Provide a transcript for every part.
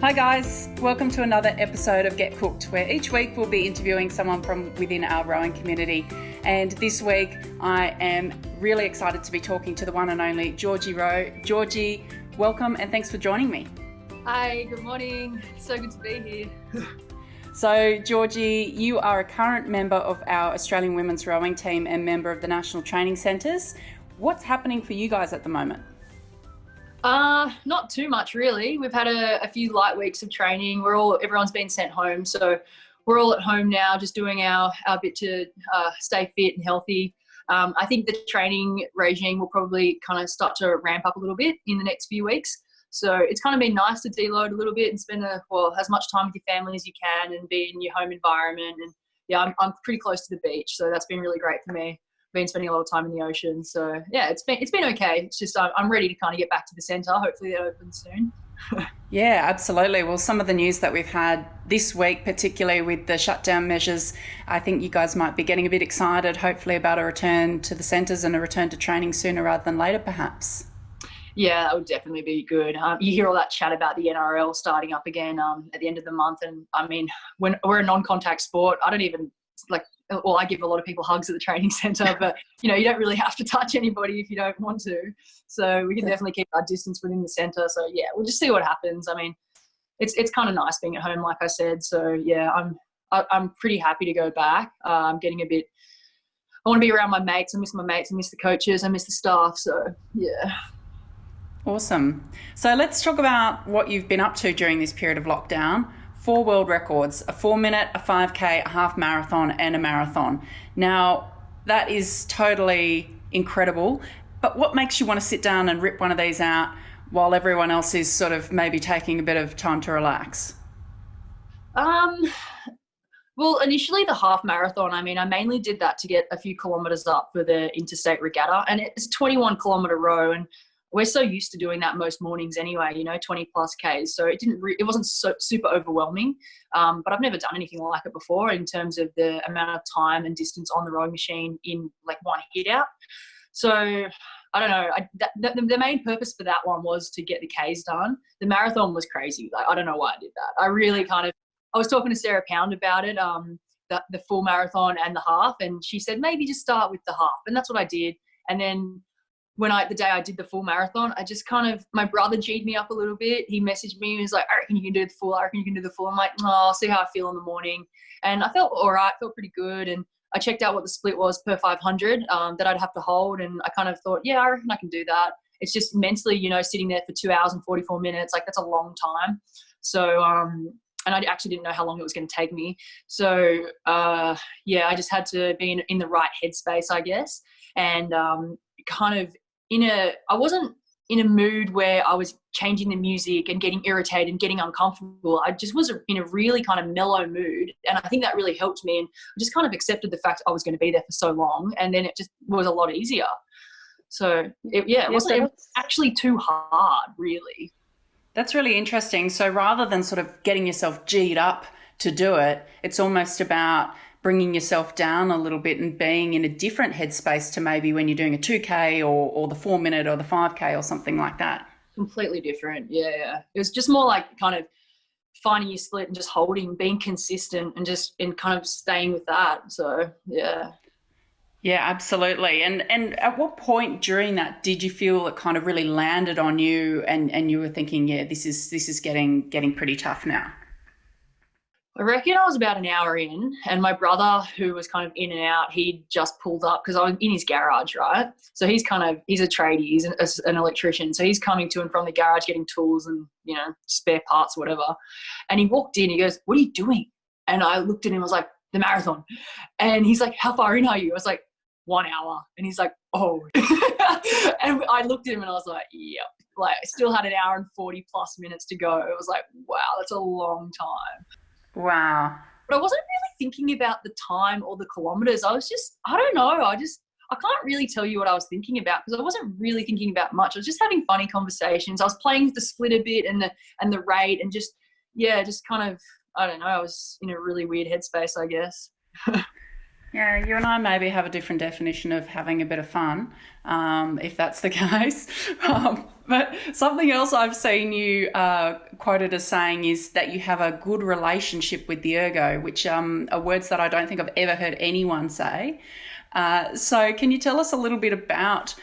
Hi guys, welcome to another episode of Get Cooked, where each week we'll be interviewing someone from within our rowing community. And this week I am really excited to be talking to the one and only Georgie Rowe. Georgie, welcome and thanks for joining me. Hi, good morning. So good to be here. So Georgie, you are a current member of our Australian women's rowing team and member of the National Training Centres. What's happening for you guys at the moment? Not too much really. We've had a few light weeks of training. Everyone's been sent home, so we're all at home now, just doing our bit to stay fit and healthy. I think the training regime will probably kind of start to ramp up a little bit in the next few weeks. So it's kind of been nice to deload a little bit and spend as much time with your family as you can and be in your home environment. And yeah, I'm pretty close to the beach, so that's been really great for me. Been spending a lot of time in the ocean, so yeah, it's been okay. It's just I'm ready to kind of get back to the centre. Hopefully it opens soon. Yeah, absolutely. Well, some of the news that we've had this week, particularly with the shutdown measures, I think you guys might be getting a bit excited, hopefully about a return to the centres and a return to training sooner rather than later, perhaps. Yeah, that would definitely be good. You hear all that chat about the NRL starting up again at the end of the month, and I mean, when we're a non-contact sport, I don't even I give a lot of people hugs at the training centre, but you don't really have to touch anybody if you don't want to. So we can definitely keep our distance within the centre. So yeah, we'll just see what happens. I mean, it's kind of nice being at home, like I said. So yeah, I'm pretty happy to go back. I'm getting a bit. I want to be around my mates. I miss my mates. I miss the coaches. I miss the staff. So yeah. Awesome. So let's talk about what you've been up to during this period of lockdown. 4 world records, a 4-minute, a 5K, a half marathon and a marathon. Now, that is totally incredible, but what makes you want to sit down and rip one of these out while everyone else is sort of maybe taking a bit of time to relax? Well, initially the half marathon, I mean, I mainly did that to get a few kilometres up for the interstate regatta, and it's a 21-kilometre row, and we're so used to doing that most mornings anyway, 20 plus Ks. So it wasn't so super overwhelming, but I've never done anything like it before in terms of the amount of time and distance on the rowing machine in like one hit out. So I don't know. The main purpose for that one was to get the Ks done. The marathon was crazy. Like, I don't know why I did that. I was talking to Sarah Pound about it, the full marathon and the half, and she said, maybe just start with the half. And that's what I did. And then the day I did the full marathon, I just my brother G'd me up a little bit. He messaged me. He was like, I reckon you can do the full. I reckon you can do the full. I'm like, I'll see how I feel in the morning. And I felt all right, felt pretty good. And I checked out what the split was per 500 that I'd have to hold. And I kind of thought, yeah, I reckon I can do that. It's just mentally, sitting there for 2 hours and 44 minutes, like that's a long time. So, and I actually didn't know how long it was going to take me. So, yeah, I just had to be in the right headspace, I guess. And I wasn't in a mood where I was changing the music and getting irritated and getting uncomfortable. I just was in a really kind of mellow mood. And I think that really helped me. And I just kind of accepted the fact I was going to be there for so long. And then it just was a lot easier. So it wasn't actually too hard, really. That's really interesting. So rather than sort of getting yourself G'd up to do it, it's almost about bringing yourself down a little bit and being in a different headspace to maybe when you're doing a 2K or the 4-minute or the 5K or something like that. Completely different. Yeah. It was just more like kind of finding your split and just being consistent and kind of staying with that. So, yeah. Yeah, absolutely. And at what point during that did you feel it kind of really landed on you and you were thinking, yeah, this is getting pretty tough now? I reckon I was about an hour in, and my brother, who was kind of in and out, he just pulled up because I was in his garage, right? So he's a tradie, he's an electrician. So he's coming to and from the garage getting tools and, spare parts or whatever. And he walked in, he goes, what are you doing? And I looked at him, I was like, the marathon. And he's like, how far in are you? I was like, 1 hour. And he's like, oh. And I looked at him and I was like, yep. Like, I still had an hour and 40 plus minutes to go. It was like, wow, that's a long time. Wow. But I wasn't really thinking about the time or the kilometres. I was just, I don't know. I can't really tell you what I was thinking about because I wasn't really thinking about much. I was just having funny conversations. I was playing with the split a bit and the rate and just kind of, I don't know. I was in a really weird headspace, I guess. Yeah, you and I maybe have a different definition of having a bit of fun, if that's the case. But something else I've seen you quoted as saying is that you have a good relationship with the ergo, which are words that I don't think I've ever heard anyone say. So, can you tell us a little bit about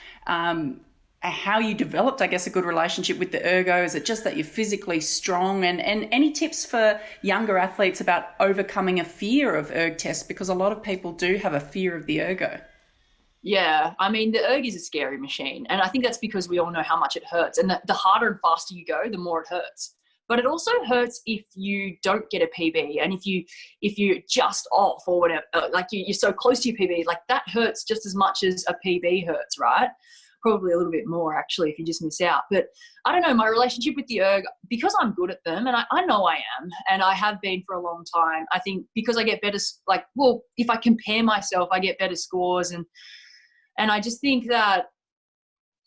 how you developed, I guess, a good relationship with the ergo? Is it just that you're physically strong? And any tips for younger athletes about overcoming a fear of erg tests? Because a lot of people do have a fear of the ergo. Yeah, I mean, the erg is a scary machine. And I think that's because we all know how much it hurts. And the harder and faster you go, the more it hurts. But it also hurts if you don't get a PB, and if you're just off or whatever, like you're so close to your PB, like that hurts just as much as a PB hurts, right? Probably a little bit more actually if you just miss out. But I don't know, my relationship with the erg, because I'm good at them, and I know I am, and I have been for a long time. I think because I get better, like, well, if I compare myself, I get better scores, and I just think that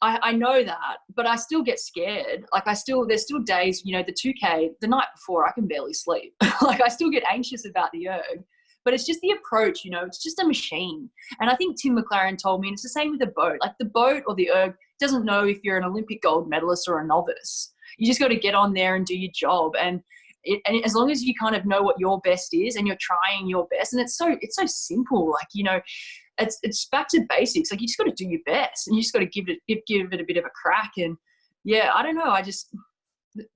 I know that, but I still get scared. Like there's still days, the 2K, the night before, I can barely sleep. Like I still get anxious about the erg, but it's just the approach, it's just a machine. And I think Tim McLaren told me, and it's the same with the boat. Like the boat or the erg doesn't know if you're an Olympic gold medalist or a novice. You just got to get on there and do your job. And as long as you kind of know what your best is and you're trying your best, and it's so simple. Like, it's back to basics. Like you just got to do your best, and you just got to give it a bit of a crack. And yeah, I don't know.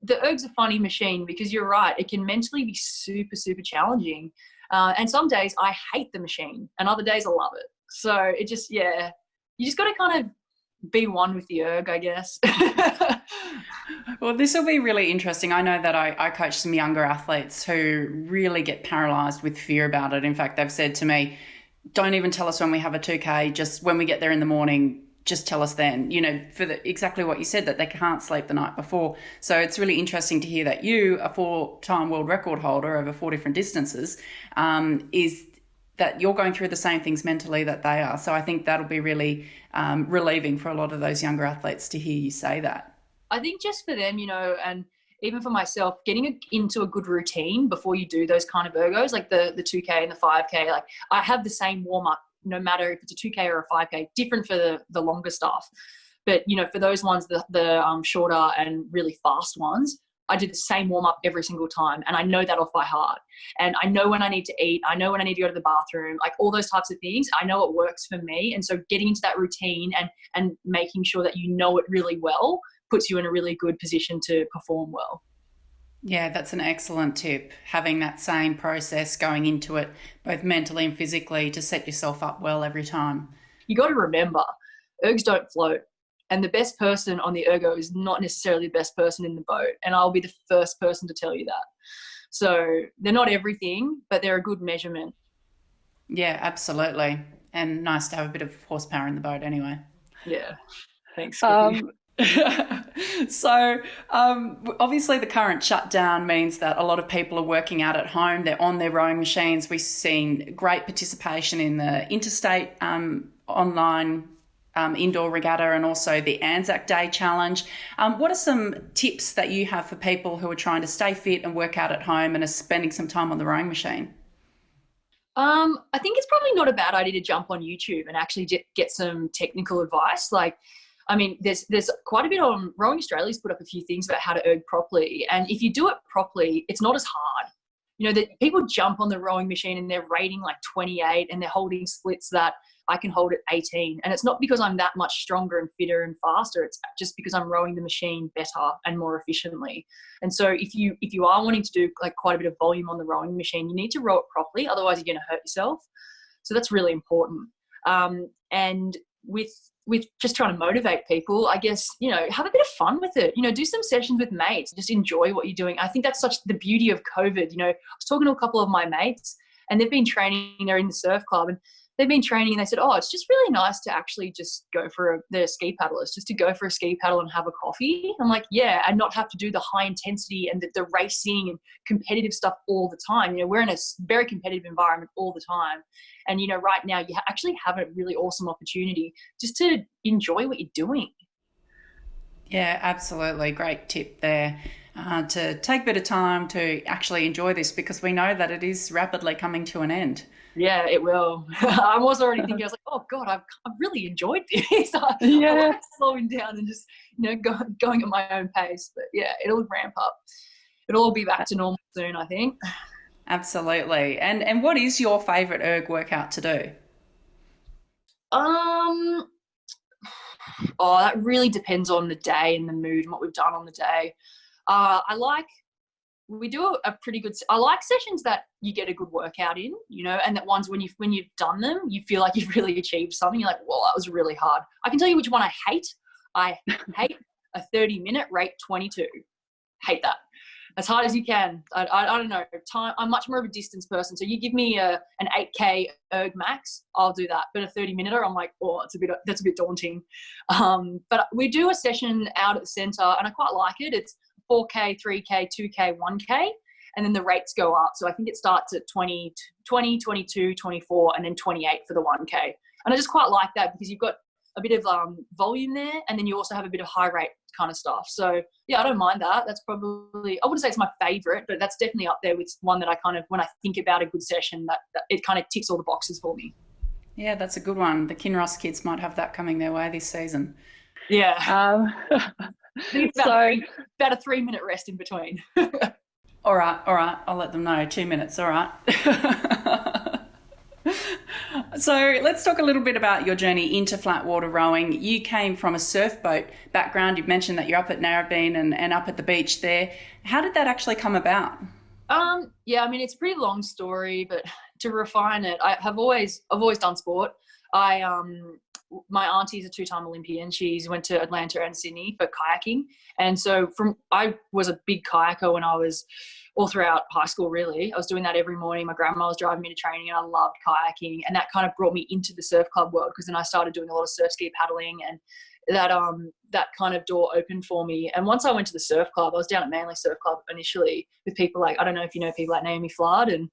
The erg's a funny machine because you're right. It can mentally be super, super challenging. And some days I hate the machine, and other days I love it. So it just, yeah, you just got to kind of be one with the erg, I guess. Well, this will be really interesting. I know that I coach some younger athletes who really get paralysed with fear about it. In fact, they've said to me, don't even tell us when we have a 2K, just when we get there in the morning, just tell us then, for exactly what you said, that they can't sleep the night before. So it's really interesting to hear that you, a 4-time world record holder over 4 different distances, is that you're going through the same things mentally that they are. So I think that'll be really relieving for a lot of those younger athletes to hear you say that. I think just for them, and even for myself, getting into a good routine before you do those kind of ergos, like the 2K and the 5K, like I have the same warm up, no matter if it's a 2K or a 5K, different for the longer stuff. But, for those ones, the shorter and really fast ones, I do the same warm up every single time. And I know that off by heart. And I know when I need to eat. I know when I need to go to the bathroom, like all those types of things. I know it works for me. And so getting into that routine and making sure that you know it really well puts you in a really good position to perform well. Yeah, that's an excellent tip. Having that same process going into it, both mentally and physically, to set yourself up well every time. You got to remember, ergs don't float. And the best person on the ergo is not necessarily the best person in the boat. And I'll be the first person to tell you that. So they're not everything, but they're a good measurement. Yeah, absolutely. And nice to have a bit of horsepower in the boat anyway. Yeah. Thanks. So obviously the current shutdown means that a lot of people are working out at home. They're on their rowing machines. We've seen great participation in the interstate online indoor regatta and also the Anzac Day challenge. What are some tips that you have for people who are trying to stay fit and work out at home and are spending some time on the rowing machine? I think it's probably not a bad idea to jump on YouTube and actually get some technical advice. Like, I mean, there's quite a bit on Rowing Australia's put up a few things about how to erg properly. And if you do it properly, it's not as hard. That people jump on the rowing machine and they're rating like 28 and they're holding splits that I can hold at 18. And it's not because I'm that much stronger and fitter and faster. It's just because I'm rowing the machine better and more efficiently. And so if you are wanting to do like quite a bit of volume on the rowing machine, you need to row it properly. Otherwise you're going to hurt yourself. So that's really important. And with just trying to motivate people, I guess, have a bit of fun with it. Do some sessions with mates, just enjoy what you're doing. I think that's such the beauty of COVID. I was talking to a couple of my mates and they've been training, they're in the surf club and they've been training and they said, oh, it's just really nice to actually just go for they're ski paddlers, just to go for a ski paddle and have a coffee. I'm like, yeah, and not have to do the high intensity and the racing and competitive stuff all the time. We're in a very competitive environment all the time. And, right now you actually have a really awesome opportunity just to enjoy what you're doing. Yeah, absolutely. Great tip there. to take a bit of time to actually enjoy this because we know that it is rapidly coming to an end. Yeah, it will. I was already thinking, I was like, oh God, I've really enjoyed this. I Yeah. like slowing down and just, going at my own pace. But yeah, it'll ramp up. It'll all be back to normal soon, I think. Absolutely. And what is your favourite erg workout to do? Um, oh, that really depends on the day and the mood and what we've done on the day. We do a pretty good. I like sessions that you get a good workout in, and that ones when you've done them, you feel like you've really achieved something. You're like, well, that was really hard. I can tell you which one I hate. I hate a 30-minute rate 22. Hate that. As hard as you can. I don't know. I'm much more of a distance person. So you give me an 8K erg max, I'll do that. But a 30-minute, I'm like, oh, that's a bit daunting. But we do a session out at the centre, and I quite like it. It's 4K, 3K, 2K, 1K, and then the rates go up. So I think it starts at 20, 22, 24, and then 28 for the 1K. And I just quite like that because you've got a bit of volume there, and then you also have a bit of high rate kind of stuff. So yeah, I don't mind that. That's probably, I wouldn't say it's my favorite, but that's definitely up there with one that I kind of, when I think about a good session, that it kind of ticks all the boxes for me. Yeah, that's a good one. The Kinross kids might have that coming their way this season. Yeah. So about a 3-minute rest in between. All right. I'll let them know. 2 minutes. All right. So let's talk a little bit about your journey into flat water rowing. You came from a surf boat background. You've mentioned that you're up at Narrabeen and up at the beach there. How did that actually come about? Yeah, I mean, it's a pretty long story, but to refine it, I've always done sport. My auntie's a 2-time Olympian. She's went to Atlanta and Sydney for kayaking. And so I was a big kayaker when I was all throughout high school, really. I was doing that every morning. My grandma was driving me to training and I loved kayaking. And that kind of brought me into the surf club world because then I started doing a lot of surf ski paddling, and that kind of door opened for me. And once I went to the surf club, I was down at Manly Surf Club initially with people like, I don't know if you know people like Naomi Flood and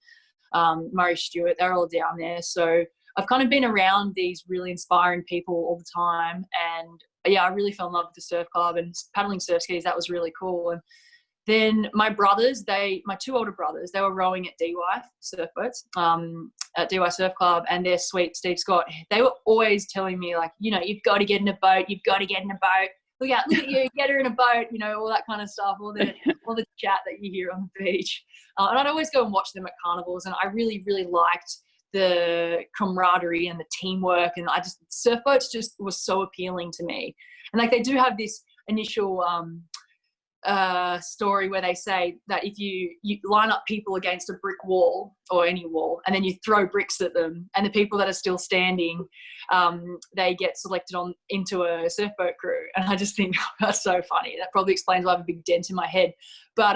Murray Stewart. They're all down there. So I've kind of been around these really inspiring people all the time. And yeah, I really fell in love with the surf club and paddling surf skis. That was really cool. And then my brothers, my 2 older brothers, they were rowing at DY surf boats, at DY Surf Club, and they're sweet, Steve Scott. They were always telling me like, you've got to get in a boat. You've got to get in a boat. Look at you, get her in a boat, all that kind of stuff, all the chat that you hear on the beach. And I'd always go and watch them at carnivals, and I really, really liked the camaraderie and the teamwork, and surf boats just was so appealing to me. And like they do have this initial story where they say that if you line up people against a brick wall or any wall, and then you throw bricks at them, and the people that are still standing, they get selected into a surf boat crew. And I just think that's so funny. That probably explains why I have a big dent in my head. But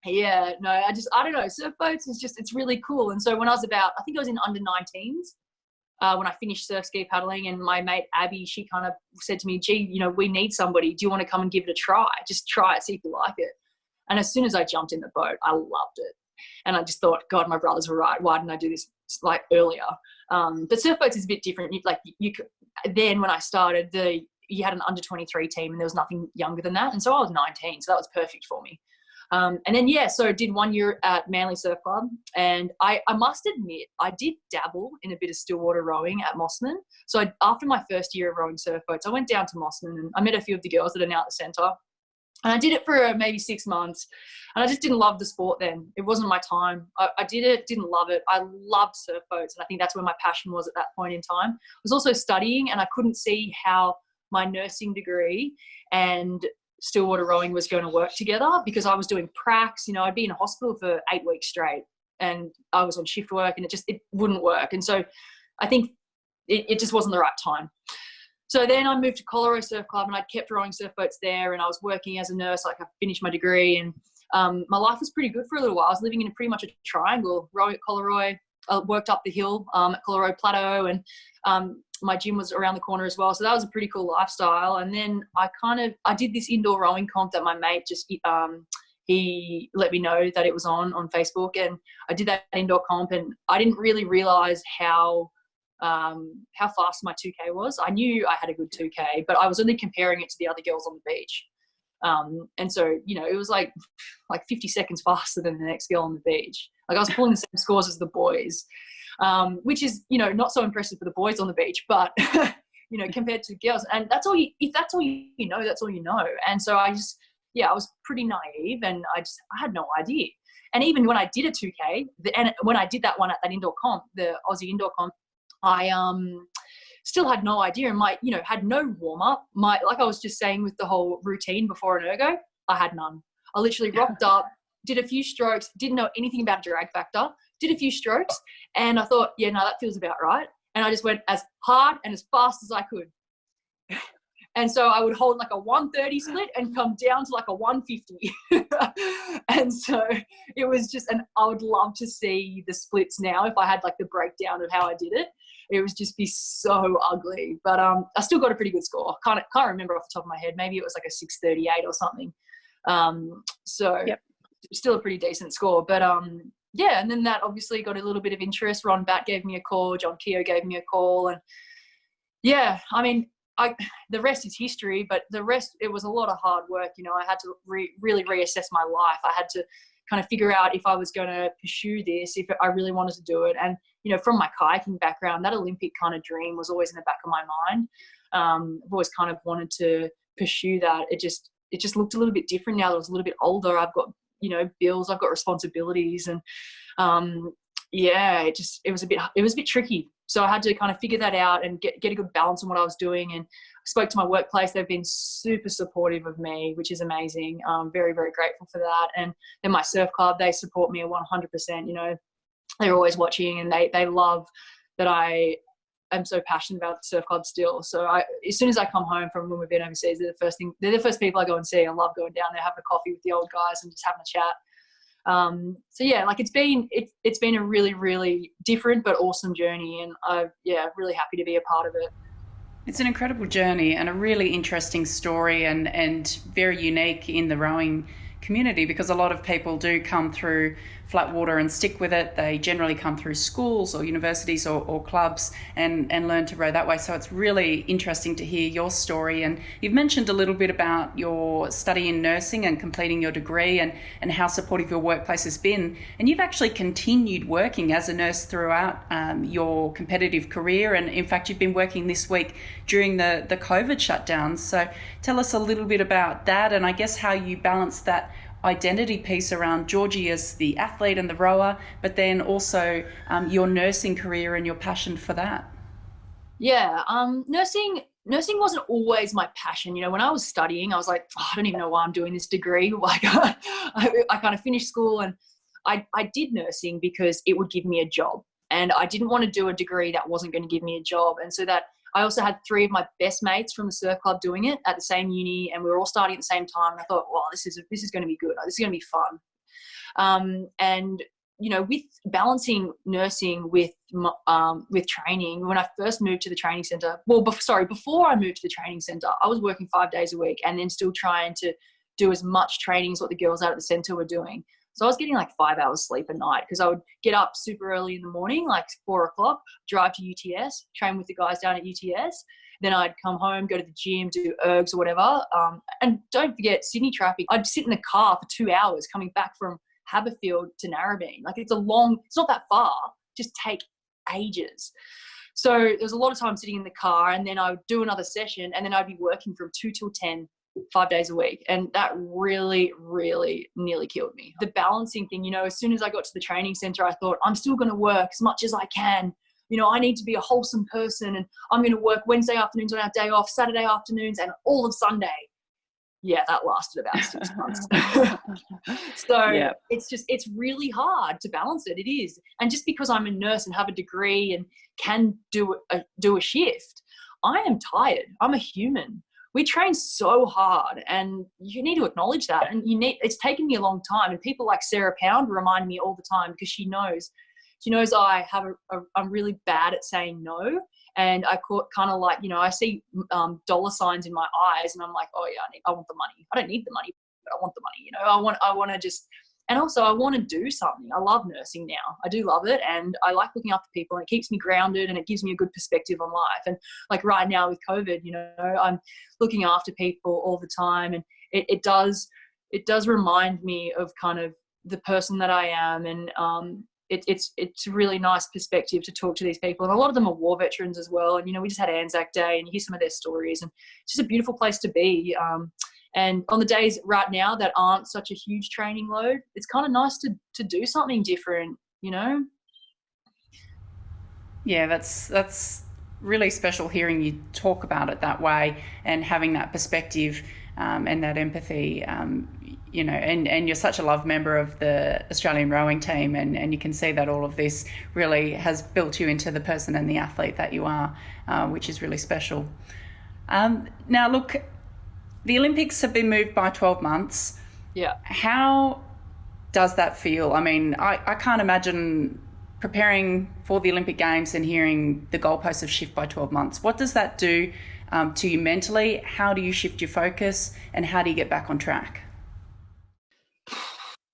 yeah, no, I don't know. Surf boats it's really cool. And so when I think I was in under 19s, when I finished surf ski paddling, and my mate Abby, she kind of said to me, gee, we need somebody. Do you want to come and give it a try? Just try it, see if you like it. And as soon as I jumped in the boat, I loved it. And I just thought, God, my brothers were right. Why didn't I do this like earlier? But surf boats is a bit different. Then when I started, you had an under 23 team, and there was nothing younger than that. And so I was 19, so that was perfect for me. And then, so I did 1 year at Manly Surf Club, and I must admit, I did dabble in a bit of stillwater rowing at Mossman. So after my first year of rowing surf boats, I went down to Mossman and I met a few of the girls that are now at the centre. And I did it for maybe 6 months, and I just didn't love the sport then. It wasn't my time. I did it, didn't love it. I loved surf boats, and I think that's where my passion was at that point in time. I was also studying, and I couldn't see how my nursing degree and stillwater rowing was going to work together, because I was doing pracs. I'd be in a hospital for 8 weeks straight, and I was on shift work, and it wouldn't work. And so I think it just wasn't the right time. So then I moved to Collaroy Surf Club, and I kept rowing surf boats there, and I was working as a nurse. Like, I finished my degree, and my life was pretty good for a little while. I was living in pretty much a triangle, rowing at Collaroy. I worked up the hill at Collaroy Plateau, and my gym was around the corner as well. So that was a pretty cool lifestyle. And then I did this indoor rowing comp that my mate just, he let me know that it was on Facebook, and I did that indoor comp, and I didn't really realize how fast my 2K was. I knew I had a good 2K, but I was only comparing it to the other girls on the beach. And so, you know, it was like 50 seconds faster than the next girl on the beach. Like I was pulling the same scores as the boys, which is, you know, not so impressive for the boys on the beach, but, you know, compared to girls. And that's all if that's all you know, that's all you know. And so I was pretty naive, and I had no idea. And even when I did a 2K, and when I did that one at that indoor comp, the Aussie indoor comp, I still had no idea, and had no warm up. Like I was just saying with the whole routine before an ergo, I had none. I literally rocked up, did a few strokes, didn't know anything about drag factor, did a few strokes, and I thought, yeah, no, that feels about right. And I just went as hard and as fast as I could. And so I would hold like a 130 split and come down to like a 150. And so it was just, and I would love to see the splits now if I had like the breakdown of how I did it. It would just be so ugly. But I still got a pretty good score. Can't remember off the top of my head. Maybe it was like a 638 or something. Yep. Still a pretty decent score. But yeah, and then that obviously got a little bit of interest. Ron Batt gave me a call. John Keogh gave me a call. And yeah, I mean, the rest is history, but the rest, it was a lot of hard work. You know, I had to really reassess my life. I had to kind of figure out if I was going to pursue this, if I really wanted to do it. And, you know, from my kayaking background, that Olympic kind of dream was always in the back of my mind. I've always kind of wanted to pursue that. It just looked a little bit different now that I was a little bit older. I've got, you know, bills, I've got responsibilities, and yeah, it was a bit tricky. So I had to kind of figure that out and get a good balance on what I was doing. And I spoke to my workplace. They've been super supportive of me, which is amazing. I'm very, very grateful for that. And then my surf club, they support me 100%. You know, they're always watching, and they love that I am so passionate about the surf club still. So as soon as I come home from when we've been overseas, they're the first people I go and see. I love going down there, having a coffee with the old guys and just having a chat. So yeah, like it's been a really, really different but awesome journey, and I'm really happy to be a part of it. It's an incredible journey and a really interesting story, and very unique in the rowing community, because a lot of people do come through flat water and stick with it. They generally come through schools or universities or clubs and learn to row that way. So it's really interesting to hear your story. And you've mentioned a little bit about your study in nursing and completing your degree, and how supportive your workplace has been. And you've actually continued working as a nurse throughout your competitive career. And in fact, you've been working this week during the COVID shutdowns. So tell us a little bit about that, and I guess how you balance that identity piece around Georgie as the athlete and the rower, but then also your nursing career and your passion for that. Yeah, nursing wasn't always my passion. You know, when I was studying, I was like, I don't even know why I'm doing this degree. Like, I kind of finished school, and I did nursing because it would give me a job, and I didn't want to do a degree that wasn't going to give me a job. And so that I also had 3 of my best mates from the surf club doing it at the same uni, and we were all starting at the same time. And I thought, wow, this is going to be good. This is going to be fun. And you know, with balancing nursing with training, when I first moved to the training center, before I moved to the training center, I was working 5 days a week and then still trying to do as much training as what the girls out at the center were doing. So I was getting like 5 hours sleep a night, because I would get up super early in the morning, like 4 o'clock, drive to UTS, train with the guys down at UTS. Then I'd come home, go to the gym, do ergs or whatever. And don't forget Sydney traffic. I'd sit in the car for 2 hours coming back from Haberfield to Narrabeen. Like it's not that far, just take ages. So there was a lot of time sitting in the car, and then I would do another session, and then I'd be working from 2 till 10. 5 days a week. And that really, really nearly killed me. The balancing thing, you know, as soon as I got to the training center, I thought, I'm still going to work as much as I can. You know, I need to be a wholesome person, and I'm going to work Wednesday afternoons on our day off, Saturday afternoons, and all of Sunday. Yeah, that lasted about 6 months. So yeah. It's really hard to balance it. It is. And just because I'm a nurse and have a degree and can do a shift, I am tired. I'm a human. We train so hard, and you need to acknowledge that. And it's taken me a long time. And people like Sarah Pound remind me all the time, because she knows I'm really bad at saying no. And I kind of like, you know, I see dollar signs in my eyes, and I'm like, oh yeah, I want the money. I don't need the money, but I want the money. You know, I want to just. And also I want to do something. I love nursing now. I do love it. And I like looking after people, and it keeps me grounded, and it gives me a good perspective on life. And like right now with COVID, you know, I'm looking after people all the time, and it does remind me of kind of the person that I am, and it's a really nice perspective to talk to these people, and a lot of them are war veterans as well. And we just had Anzac Day, and you hear some of their stories, and it's just a beautiful place to be. And on the days right now that aren't such a huge training load, it's kind of nice to do something different. Yeah, that's really special hearing you talk about it that way and having that perspective and that empathy. And you're such a loved member of the Australian rowing team, and you can see that all of this really has built you into the person and the athlete that you are, which is really special. Now, look, the Olympics have been moved by 12 months. Yeah. How does that feel? I mean, I can't imagine preparing for the Olympic Games and hearing the goalposts have shifted by 12 months. What does that do to you mentally? How do you shift your focus, and how do you get back on track?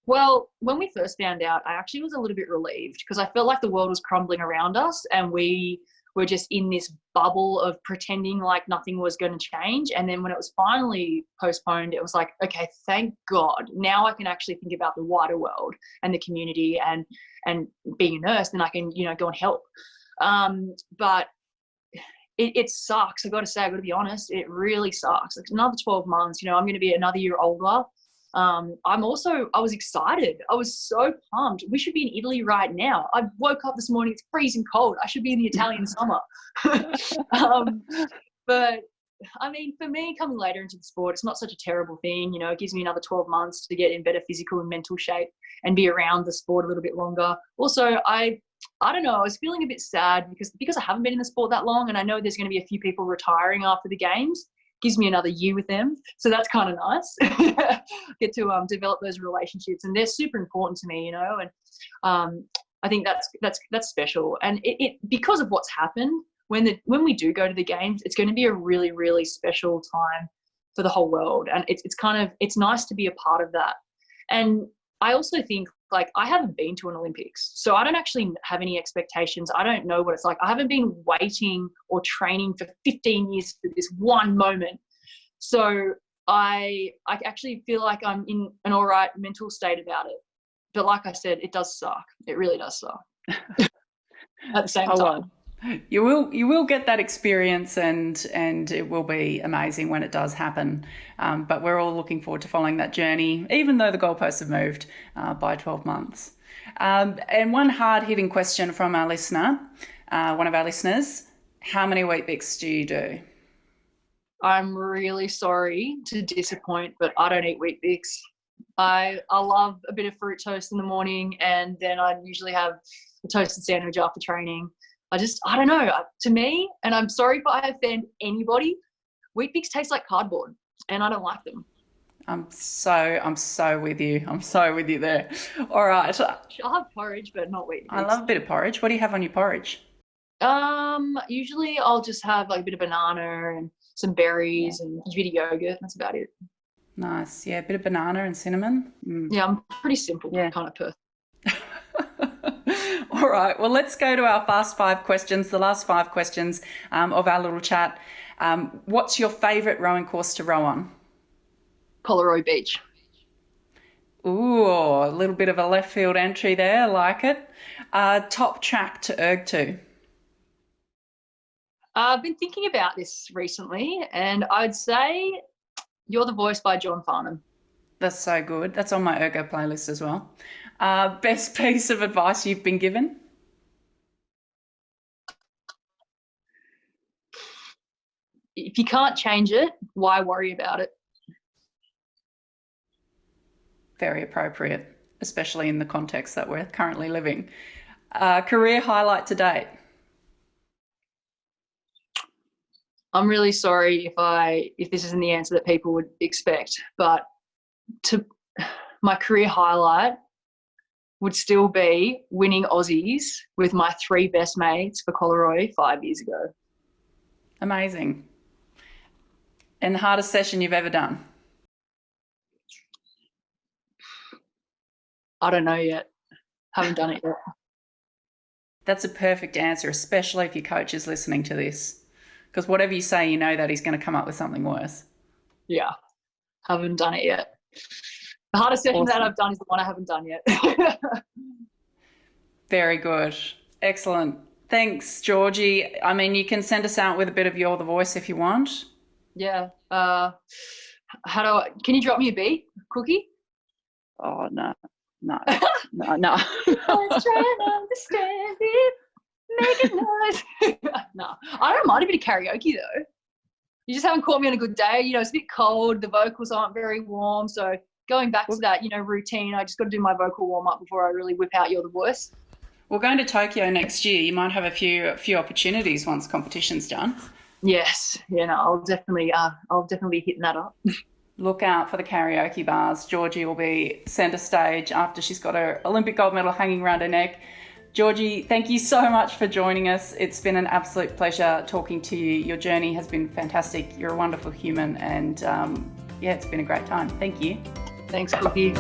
Well, when we first found out, I actually was a little bit relieved, because I felt like the world was crumbling around us and we were just in this bubble of pretending like nothing was going to change. And then when it was finally postponed, it was like, okay, thank God. Now I can actually think about the wider world and the community, and being a nurse, then I can, go and help. But it sucks. I've got to be honest, it really sucks. Like another 12 months, I'm going to be another year older. I was excited. I was so pumped. We should be in Italy right now. I woke up this morning, it's freezing cold. I should be in the Italian summer. But I mean, for me, coming later into the sport, it's not such a terrible thing. It gives me another 12 months to get in better physical and mental shape and be around the sport a little bit longer. Also, I don't know, I was feeling a bit sad because I haven't been in the sport that long, and I know there's going to be a few people retiring after the games. Gives me another year with them, so that's kind of nice. Get to develop those relationships, and they're super important to me, and I think that's special. And it because of what's happened, when we do go to the games, it's going to be a really, really special time for the whole world, and it's nice to be a part of that. And I also think, like, I haven't been to an Olympics, so I don't actually have any expectations. I don't know what it's like. I haven't been waiting or training for 15 years for this one moment. So I actually feel like I'm in an all right mental state about it. But like I said, it does suck. It really does suck at the same time. Well. You will get that experience, and it will be amazing when it does happen. But we're all looking forward to following that journey, even though the goalposts have moved by 12 months. And one hard-hitting question from our listener, one of our listeners: how many Weet-Bix do you do? I'm really sorry to disappoint, but I don't eat Weet-Bix. I love a bit of fruit toast in the morning, and then I usually have a toasted sandwich after training. I don't know. To me, and I'm sorry if I offend anybody, Weet-Bix taste like cardboard, and I don't like them. I'm so with you. I'm so with you there. All right. I'll have porridge, but not Weet-Bix. I love a bit of porridge. What do you have on your porridge? Usually I'll just have like a bit of banana and some berries and a bit of yogurt. That's about it. Nice. Yeah, a bit of banana and cinnamon. Yeah, I'm a pretty simple kind of person. All right, well, let's go to our fast 5 questions, the last 5 questions of our little chat. What's your favourite rowing course to row on? Rowe Beach. Ooh, a little bit of a left field entry there. I like it. Top track to erg to? I've been thinking about this recently, and I'd say You're the Voice by John Farnham. That's so good. That's on my ergo playlist as well. Best piece of advice you've been given? If you can't change it, why worry about it? Very appropriate, especially in the context that we're currently living. Career highlight to date? I'm really sorry if this isn't the answer that people would expect, but my career highlight would still be winning Aussies with my 3 best mates for Collaroy 5 years ago. Amazing. And the hardest session you've ever done? I don't know yet. Haven't done it yet. That's a perfect answer, especially if your coach is listening to this. Because whatever you say, you know that he's going to come up with something worse. Yeah. Haven't done it yet. The hardest session that I've done is the one I haven't done yet. Very good. Excellent. Thanks, Georgie. I mean, you can send us out with a bit of You're the Voice if you want. Yeah. Can you drop me a beat, Cookie? Oh, no. No. I was trying to understand it, making noise. No, I don't mind a bit of karaoke though. You just haven't caught me on a good day. You know, it's a bit cold. The vocals aren't very warm. So going back to that, routine, I just got to do my vocal warm up before I really whip out You're the Voice. We're going to Tokyo next year. You might have a few opportunities once competition's done. Yes. Yeah, no, I'll definitely be hitting that up. Look out for the karaoke bars. Georgie will be centre stage after she's got her Olympic gold medal hanging around her neck. Georgie, thank you so much for joining us. It's been an absolute pleasure talking to you. Your journey has been fantastic. You're a wonderful human and it's been a great time. Thank you. Thanks, Cookie.